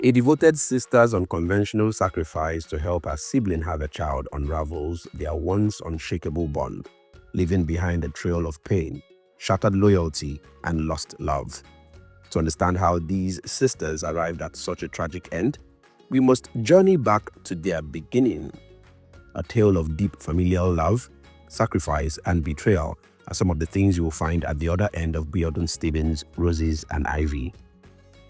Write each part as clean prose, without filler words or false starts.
A devoted sister's unconventional sacrifice to help her sibling have a child unravels their once unshakable bond, leaving behind a trail of pain, shattered loyalty, and lost love. To understand how these sisters arrived at such a tragic end, we must journey back to their beginning. A tale of deep familial love, sacrifice, and betrayal are some of the things you will find at the other end of Biodun Stephen's Roses and Ivy.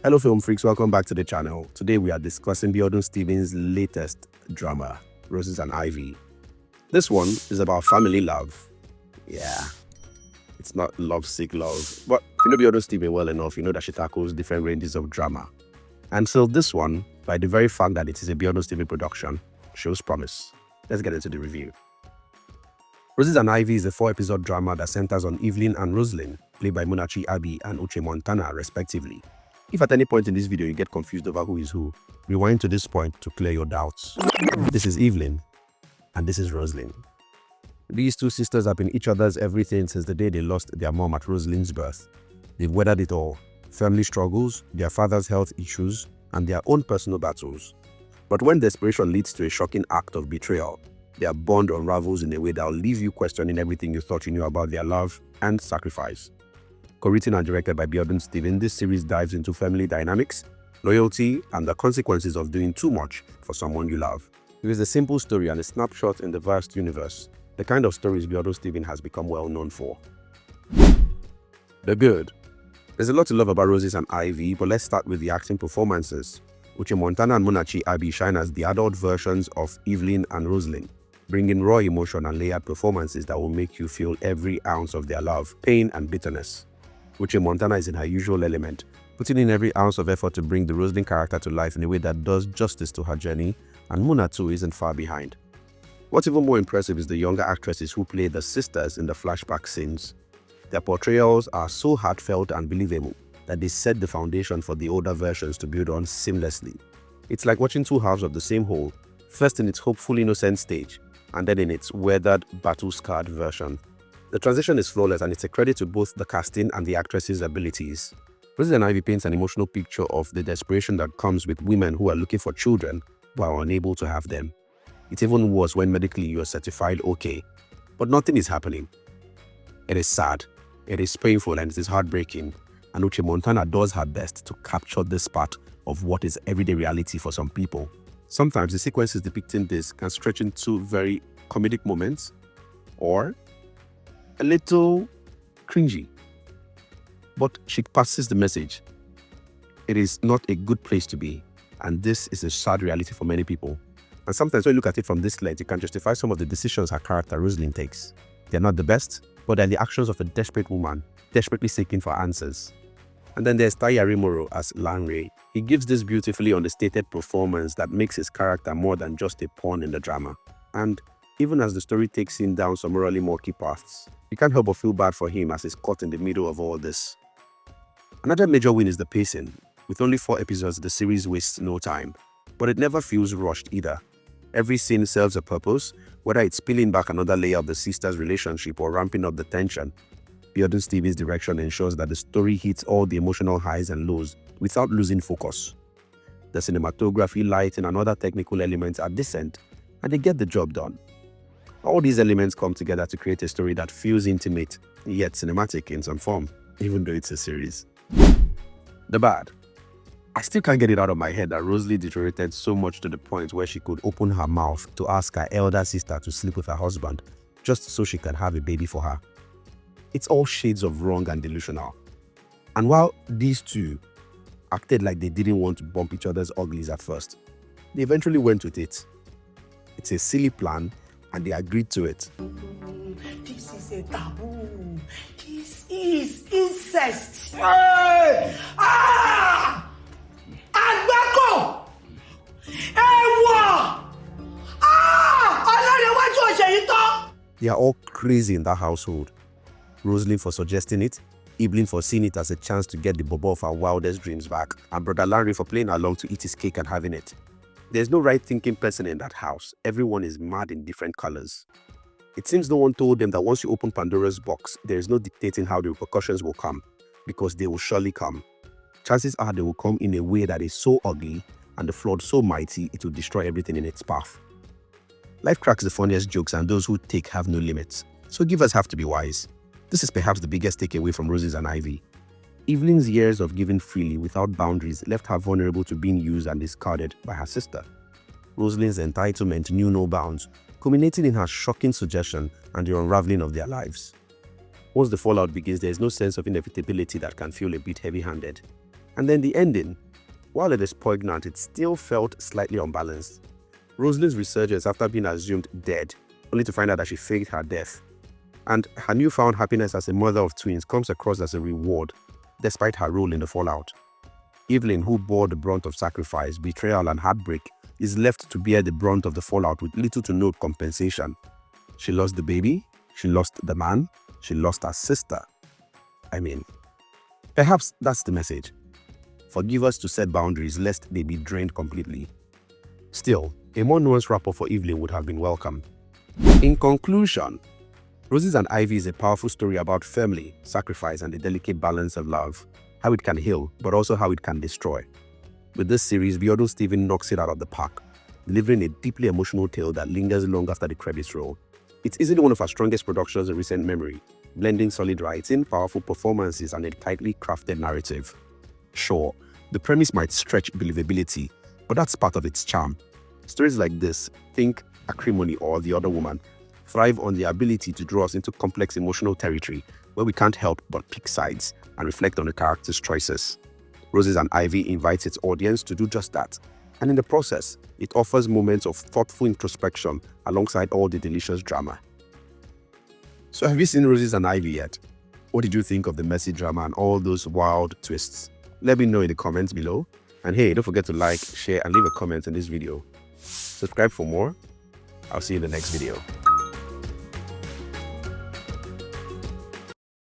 Hello film freaks, welcome back to the channel. Today we are discussing Biodun Stephen's latest drama, Roses and Ivy. This one is about family love. Yeah, it's not lovesick love, but if you know Biodun Stephen well enough, you know that she tackles different ranges of drama. And so this one, by the very fact that it is a Biodun Stephen production, shows promise. Let's get into the review. Roses and Ivy is a 4-episode drama that centers on Evelyn and Roselyn, played by Munachi Abii and Uche Montana respectively. If at any point in this video you get confused over who is who, rewind to this point to clear your doubts. This is Evelyn, and this is Roselyn. These two sisters have been each other's everything since the day they lost their mom at Roselyn's birth. They've weathered it all: family struggles, their father's health issues, and their own personal battles. But when desperation leads to a shocking act of betrayal, their bond unravels in a way that will leave you questioning everything you thought you knew about their love and sacrifice. Co-written and directed by Biodun Stephen, this series dives into family dynamics, loyalty, and the consequences of doing too much for someone you love. It is a simple story and a snapshot in the vast universe, the kind of stories Biodun Stephen has become well known for. The good. There's a lot to love about Roses and Ivy, but let's start with the acting performances. Uche Montana and Munachi Abii shine as the adult versions of Evelyn and Roselyn, bringing raw emotion and layered performances that will make you feel every ounce of their love, pain, and bitterness. Uche Montana is in her usual element, putting in every ounce of effort to bring the Roselyn character to life in a way that does justice to her journey, and Muna too isn't far behind. What's even more impressive is the younger actresses who play the sisters in the flashback scenes. Their portrayals are so heartfelt and believable that they set the foundation for the older versions to build on seamlessly. It's like watching two halves of the same whole, first in its hopeful innocent stage, and then in its weathered, battle-scarred version. The transition is flawless, and it's a credit to both the casting and the actress's abilities. Roses and Ivy paints an emotional picture of the desperation that comes with women who are looking for children but are unable to have them. It's even worse when medically you are certified okay, but nothing is happening. It is sad, it is painful, and it is heartbreaking, and Uche Montana does her best to capture this part of what is everyday reality for some people. Sometimes the sequences depicting this can stretch into very comedic moments, or a little cringy, but she passes the message. It is not a good place to be, and this is a sad reality for many people. And sometimes when you look at it from this lens, you can justify some of the decisions her character Roselyn takes. They're not the best, but they're the actions of a desperate woman, desperately seeking for answers. And then there's Tai Arimoro as Lanre. He gives this beautifully understated performance that makes his character more than just a pawn in the drama. And even as the story takes him down some morally murky paths, you can't help but feel bad for him as he's caught in the middle of all this. Another major win is the pacing. With only 4 episodes, the series wastes no time, but it never feels rushed either. Every scene serves a purpose, whether it's peeling back another layer of the sisters' relationship or ramping up the tension. Biodun Stephen's direction ensures that the story hits all the emotional highs and lows without losing focus. The cinematography, lighting, and other technical elements are decent, and they get the job done. All these elements come together to create a story that feels intimate, yet cinematic in some form, even though it's a series. The bad. I still can't get it out of my head that Roselyn deteriorated so much to the point where she could open her mouth to ask her elder sister to sleep with her husband, just so she can have a baby for her. It's all shades of wrong and delusional. And while these two acted like they didn't want to bump each other's uglies at first, they eventually went with it. It's a silly plan, and they agreed to it. This is a taboo. This is incest. Hey! Ah! Agbako! Ewa! Ah! They are all crazy in that household. Roselyn for suggesting it, Evelyn for seeing it as a chance to get the bobo of her wildest dreams back, and Brother Larry for playing along to eat his cake and having it. There's no right-thinking person in that house. Everyone is mad in different colors. It seems no one told them that once you open Pandora's box, there is no dictating how the repercussions will come, because they will surely come. Chances are they will come in a way that is so ugly and the flood so mighty it will destroy everything in its path. Life cracks the funniest jokes, and those who take have no limits, so givers have to be wise. This is perhaps the biggest takeaway from Roses and Ivy. Evelyn's years of giving freely without boundaries left her vulnerable to being used and discarded by her sister. Roselyn's entitlement knew no bounds, culminating in her shocking suggestion and the unraveling of their lives. Once the fallout begins, there is no sense of inevitability that can feel a bit heavy-handed. And then the ending, while it is poignant, it still felt slightly unbalanced. Roselyn's resurgence after being assumed dead, only to find out that she faked her death. And her newfound happiness as a mother of twins comes across as a reward, despite her role in the fallout. Evelyn, who bore the brunt of sacrifice, betrayal, and heartbreak, is left to bear the brunt of the fallout with little to no compensation. She lost the baby, she lost the man, she lost her sister. Perhaps that's the message. Forgive us to set boundaries lest they be drained completely. Still, a more nuanced wrap-up for Evelyn would have been welcome. In conclusion, Roses and Ivy is a powerful story about family, sacrifice, and the delicate balance of love, how it can heal, but also how it can destroy. With this series, Biodun Stephen knocks it out of the park, delivering a deeply emotional tale that lingers long after the credits roll. It's easily one of our strongest productions in recent memory, blending solid writing, powerful performances, and a tightly crafted narrative. Sure, the premise might stretch believability, but that's part of its charm. Stories like this, think Acrimony or The Other Woman, thrive on the ability to draw us into complex emotional territory where we can't help but pick sides and reflect on the characters' choices. Roses and Ivy invites its audience to do just that, and in the process, it offers moments of thoughtful introspection alongside all the delicious drama. So have you seen Roses and Ivy yet? What did you think of the messy drama and all those wild twists? Let me know in the comments below. And hey, don't forget to like, share, and leave a comment on this video. Subscribe for more. I'll see you in the next video.